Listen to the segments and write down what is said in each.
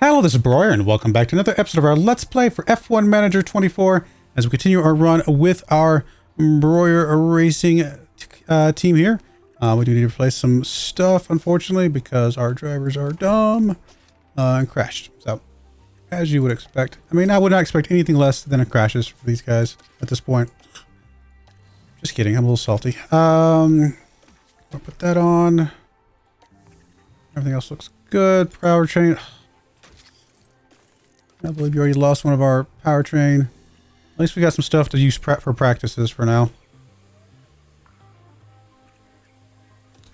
Hello, this is Broyar, and welcome back to another episode of our Let's Play for F1 Manager 24 as we continue our run with our Broyar Racing team here. We do need to replace some stuff, unfortunately, because our drivers are dumb and crashed. So, as you would expect. I mean, I would not expect anything less than crashes for these guys at this point. Just kidding, I'm a little salty. I'll put that on. Everything else looks good. Powertrain. I believe you already lost one of our powertrain. At least we got some stuff to use for practices for now.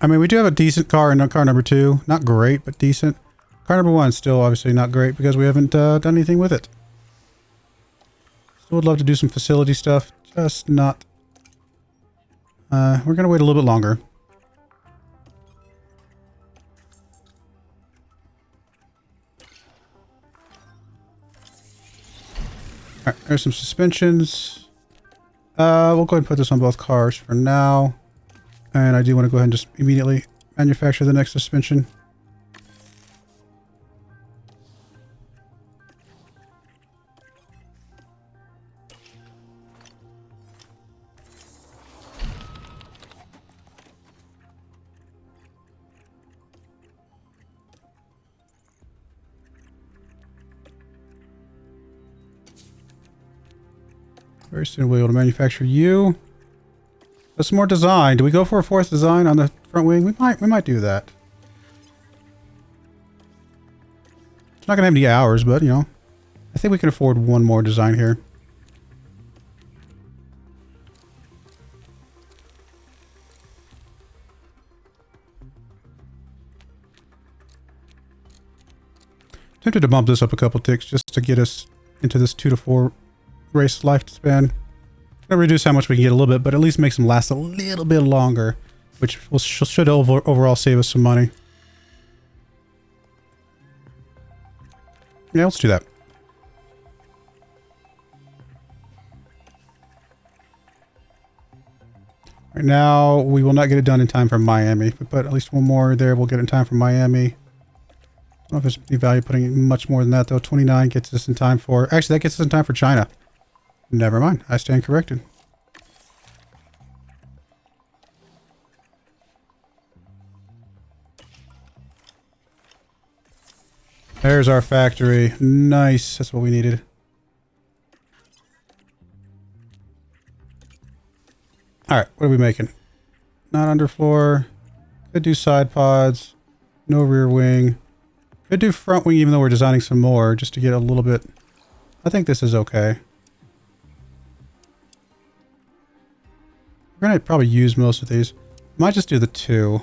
I mean, we do have a decent car in car number 2. Not great, but decent. Car number 1 still obviously not great because we haven't done anything with it. Still would love to do some facility stuff, just not. We're going to wait a little bit longer. Alright, there's some suspensions. We'll go ahead and put this on both cars for now. And I do want to go ahead and just immediately manufacture the next suspension. Very soon we'll be able to manufacture you. There's some more design. Do we go for a 4th design on the front wing? We might do that. It's not gonna have any hours, but you know, I think we can afford one more design here. Tempted to bump this up a couple ticks just to get us into this 2 to 4 race lifespan. Gonna reduce how much we can get a little bit, but at least makes them last a little bit longer, which should overall save us some money. Yeah, let's do that. Right now, we will not get it done in time for Miami. If we put at least one more there, we'll get it in time for Miami. I don't know if there's any value putting in much more than that, though. 29 gets us in time for... Actually, that gets us in time for China. Never mind. I stand corrected. There's our factory. Nice. That's what we needed. Alright, what are we making? Not underfloor. Could do side pods. No rear wing. Could do front wing even though we're designing some more just to get a little bit... I think this is okay. We're going to probably use most of these. Might just do the 2.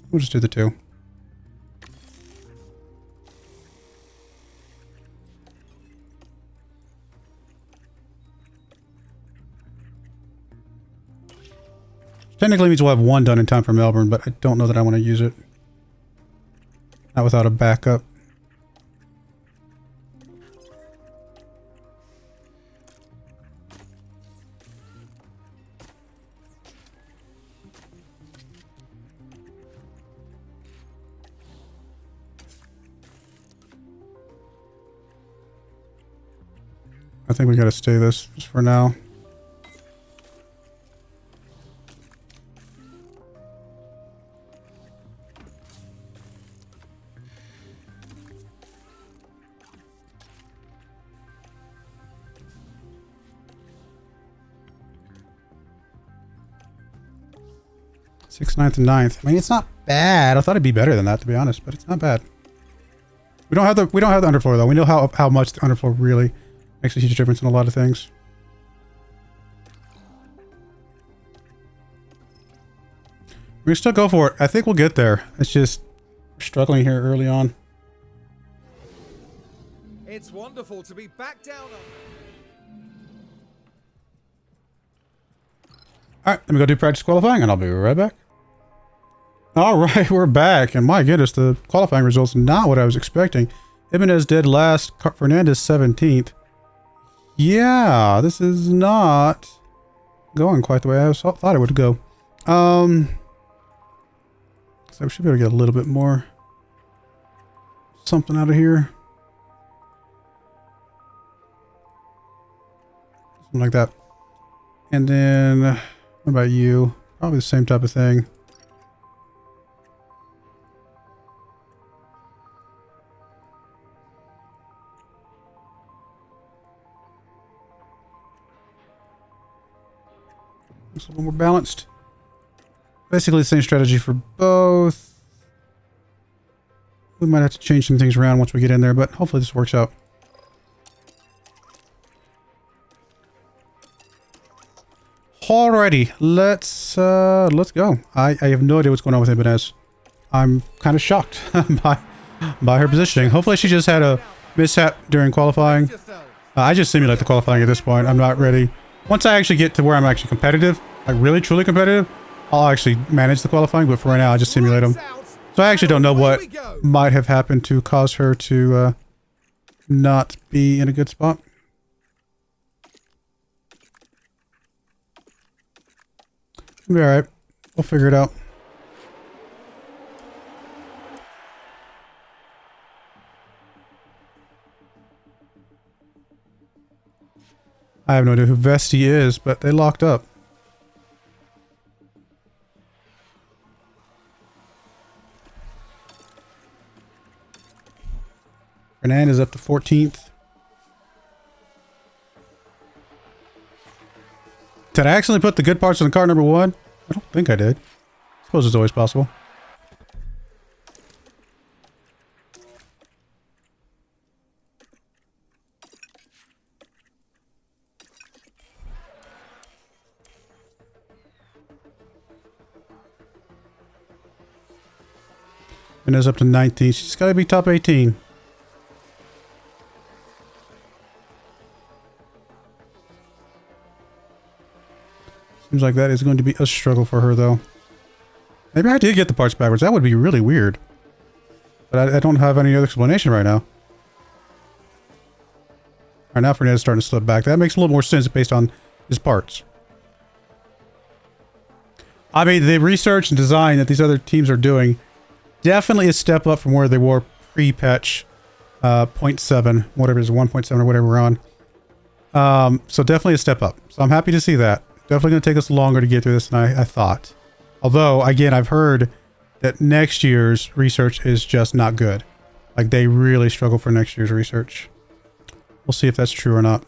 We'll just do the 2. Technically means we'll have 1 done in time for Melbourne, but I don't know that I want to use it. Not without a backup. I think we gotta stay this just for now. Sixth, 9th, and 9th. I mean, it's not bad. I thought it'd be better than that, to be honest, but it's not bad. We don't have the underfloor though. We know how much the underfloor really makes a huge difference in a lot of things. We can still go for it. I think we'll get there. It's just we're struggling here early on. It's wonderful to be back down on. Alright, let me go do practice qualifying and I'll be right back. Alright, we're back. And my goodness, the qualifying results not what I was expecting. Jimenez dead last, Fernandez 17th. Yeah, this is not going quite the way I thought it would go. So we should be able to get a little bit more something out of here. Something like that. And then, what about you? Probably the same type of thing. It's a little more balanced. Basically the same strategy for both. We might have to change some things around once we get in there, but hopefully this works out. Alrighty, let's go. I have no idea what's going on with Ibanez. I'm kind of shocked by her positioning. Hopefully she just had a mishap during qualifying. I just simulate the qualifying at this point. I'm not ready. Once I actually get to where I'm actually competitive, like really truly competitive, I'll actually manage the qualifying, but for right now I just simulate them. So I actually don't know what might have happened to cause her to not be in a good spot. It'll be alright. We'll figure it out. I have no idea who Vesti is, but they locked up. Fernandez up to 14th. Did I actually put the good parts in the car number 1? I don't think I did. I suppose it's always possible. And it's up to 19. She's got to be top 18. Seems like that is going to be a struggle for her, though. Maybe I did get the parts backwards. That would be really weird. But I don't have any other explanation right now. Alright, now Fernandez is starting to slip back. That makes a little more sense based on his parts. I mean, the research and design that these other teams are doing definitely a step up from where they were pre-patch 0.7, whatever it is, 1.7 or whatever we're on. So definitely a step up. So I'm happy to see that. Definitely going to take us longer to get through this than I thought. Although, again, I've heard that next year's research is just not good. Like, they really struggle for next year's research. We'll see if that's true or not.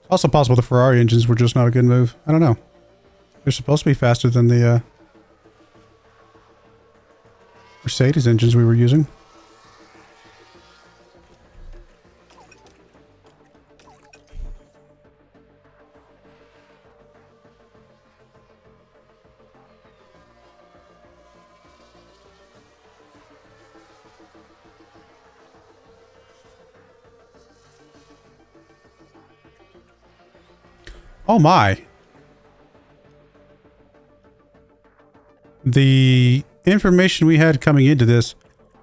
It's also possible the Ferrari engines were just not a good move. I don't know. They're supposed to be faster than the Mercedes engines we were using. Oh my. The information we had coming into this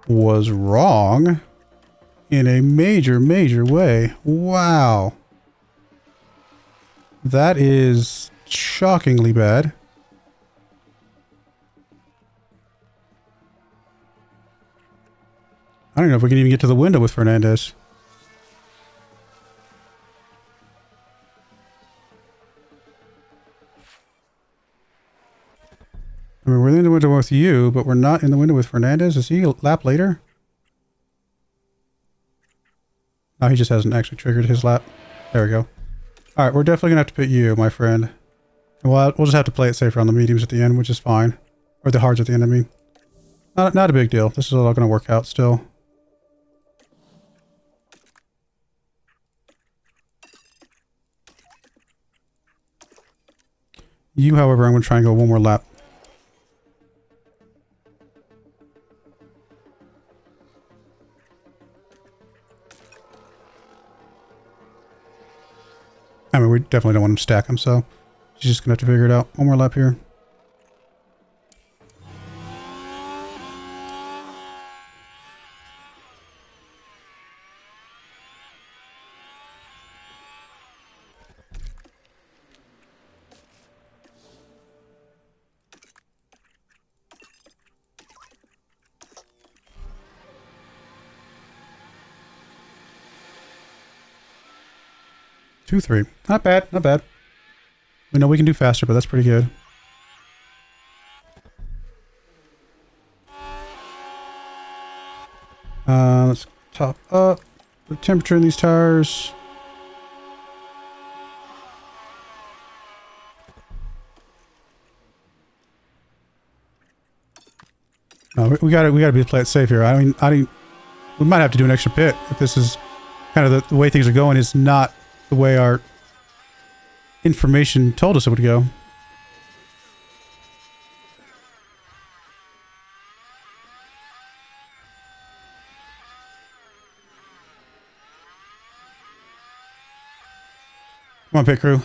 was wrong in a major, major way. Wow. That is shockingly bad. I don't know if we can even get to the window with Fernandez. I mean, we're in the window with you, but we're not in the window with Fernandez. Is he a lap later? No, he just hasn't actually triggered his lap. There we go. All right, we're definitely going to have to put you, my friend. Well, we'll just have to play it safer on the mediums at the end, which is fine. Or the hards at the end, I mean. Not a big deal. This is all going to work out still. You, however, I'm going to try and go one more lap. I mean, we definitely don't want him to stack him, so she's just going to have to figure it out. One more lap here. 2-3. Not bad, not bad. We know we can do faster, but that's pretty good. Let's top up the temperature in these tires. No, we gotta be play it safe here. I mean, we might have to do an extra pit if this is kind of the way things are going. Is not the way our information told us it would go. Come on, pit crew.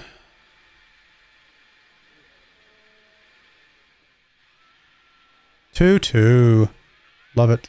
2-2. Love it.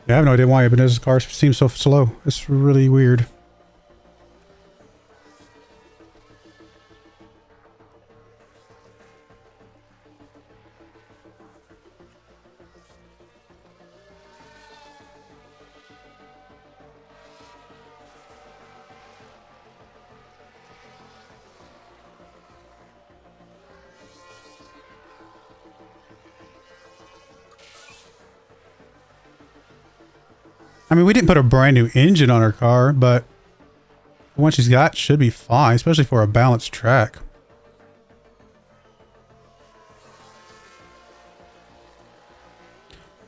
Yeah, I have no idea why Ibanez's car seems so slow. It's really weird. I mean, we didn't put a brand new engine on our car, but the one she's got should be fine, especially for a balanced track.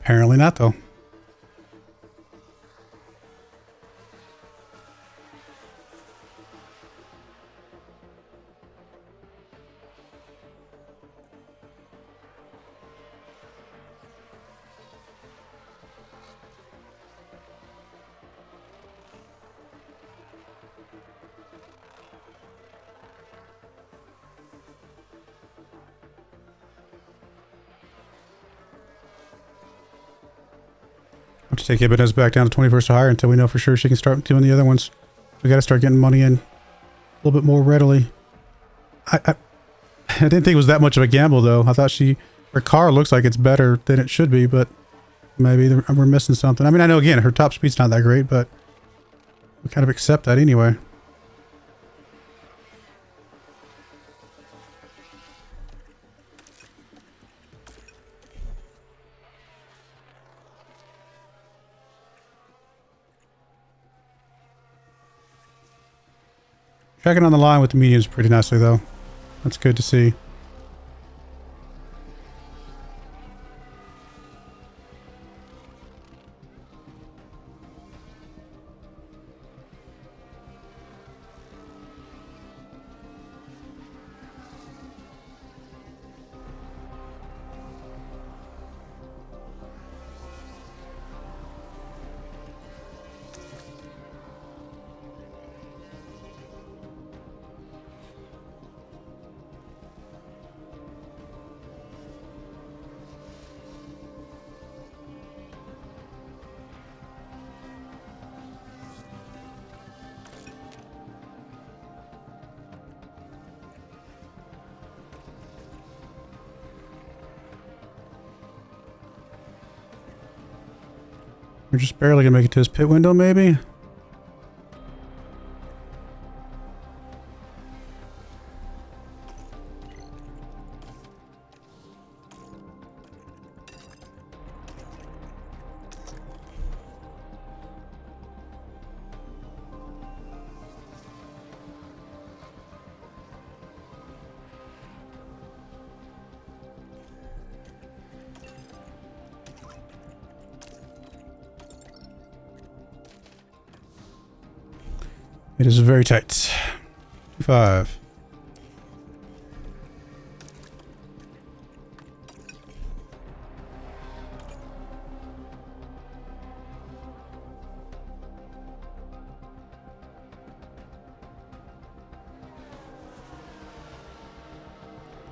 Apparently not, though. Have to take Ibanez back down to 21st or higher until we know for sure she can start doing the other ones. We got to start getting money in a little bit more readily. I didn't think it was that much of a gamble, though. I thought her car looks like it's better than it should be, but maybe we're missing something. I mean, I know, again, her top speed's not that great, but we kind of accept that anyway. Tracking on the line with the mediums pretty nicely, though. That's good to see. We're just barely gonna make it to his pit window, maybe? It is very tight. 2.5.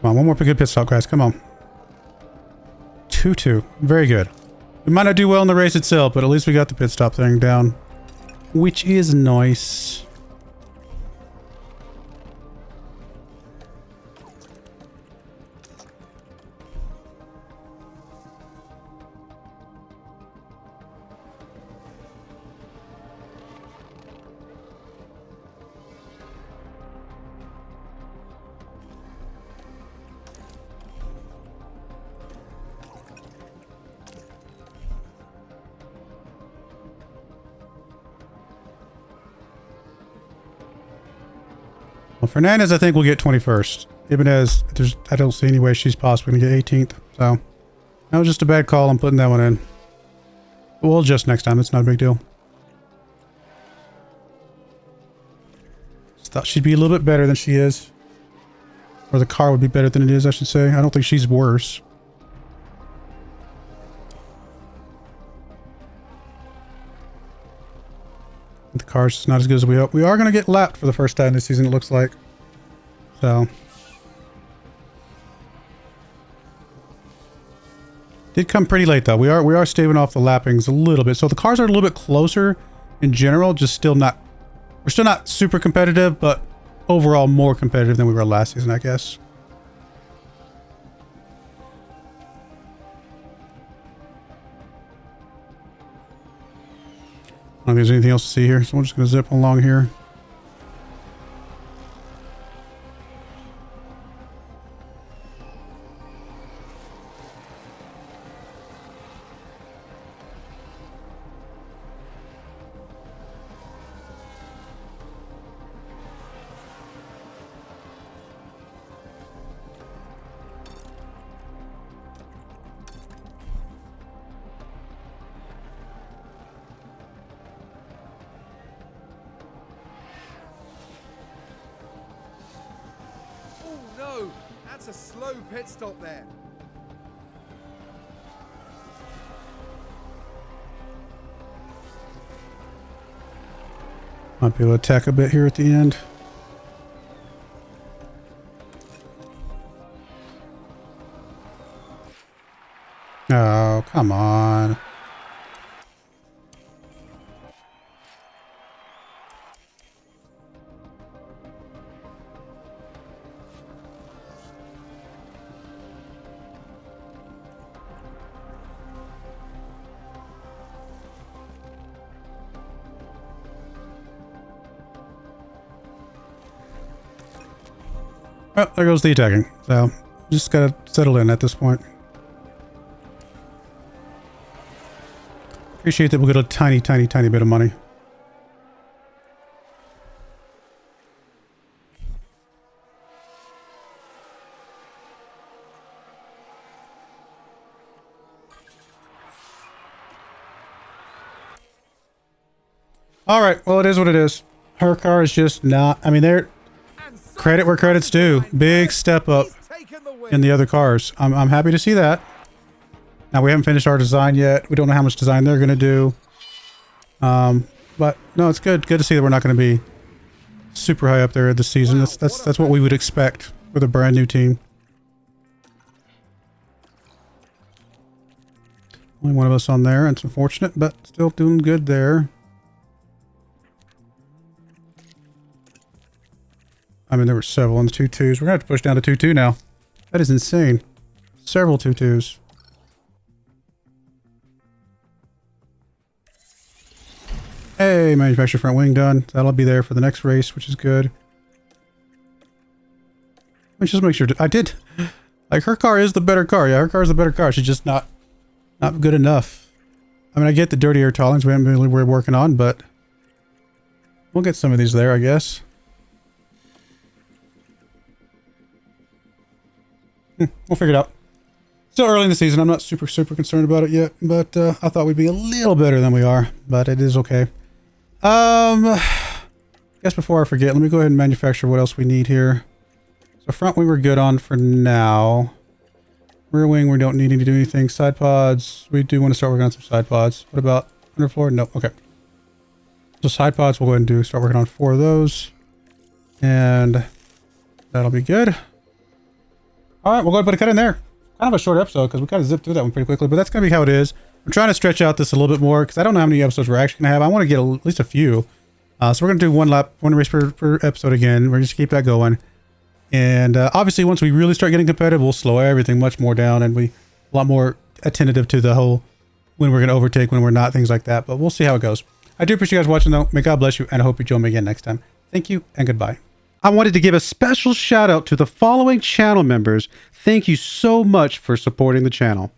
Come on, one more good pit stop, guys. Come on. 2-2. Very good. We might not do well in the race itself, but at least we got the pit stop thing down, which is nice. Well, Fernandez, I think, will get 21st. Ibanez, I don't see any way she's possibly going to get 18th. So, that was just a bad call. I'm putting that one in. We'll adjust next time. It's not a big deal. Just thought she'd be a little bit better than she is. Or the car would be better than it is, I should say. I don't think she's worse. The car's just not as good as we hope. We are going to get lapped for the first time this season, it looks like. So. Did come pretty late, though. We are staving off the lappings a little bit. So the cars are a little bit closer in general, just still not... We're still not super competitive, but overall more competitive than we were last season, I guess. I don't think there's anything else to see here, so we're just going to zip along here. That's a slow pit stop there. Might be able to attack a bit here at the end. Oh, come on. Oh, there goes the attacking. So, just gotta settle in at this point. Appreciate that we'll get a tiny bit of money. Alright, well, it is what it is. Her car is just not... I mean, they're... Credit where credit's due. Big step up in the other cars. I'm happy to see that. Now, we haven't finished our design yet. We don't know how much design they're going to do. But, no, it's good. Good to see that we're not going to be super high up there this season. That's what we would expect with a brand new team. Only one of us on there. It's unfortunate, but still doing good there. I mean, there were several on the 2-2s. We're going to have to push down to 2-2 now. That is insane. Several 2-2s. Hey, manufacturer front wing done. That'll be there for the next race, which is good. Let me just make sure. I did. Like, her car is the better car. Yeah, her car is the better car. She's just not good enough. I mean, I get the dirty air tolerance we're working on, but we'll get some of these there, I guess. We'll figure it out. Still early in the season. I'm not super concerned about it yet, but I thought we'd be a little better than we are, but it is okay. guess before I forget, let me go ahead and manufacture what else we need here. So front wing we're good on for now. Rear wing, we don't need to do anything. Side pods, we do want to start working on some side pods. What about underfloor? Nope. Okay. So side pods, we'll go ahead and start working on 4 of those. And that'll be good. All right, we'll go ahead and put a cut in there. Kind of a short episode because we kind of zipped through that one pretty quickly, but that's going to be how it is. I'm trying to stretch out this a little bit more because I don't know how many episodes we're actually going to have. I want to get at least a few. So we're going to do one race per episode again. We're just keep that going. And obviously, once we really start getting competitive, we'll slow everything much more down and we a lot more attentive to the whole when we're going to overtake, when we're not, things like that. But we'll see how it goes. I do appreciate you guys watching, though. May God bless you, and I hope you join me again next time. Thank you, and goodbye. I wanted to give a special shout out to the following channel members. Thank you so much for supporting the channel.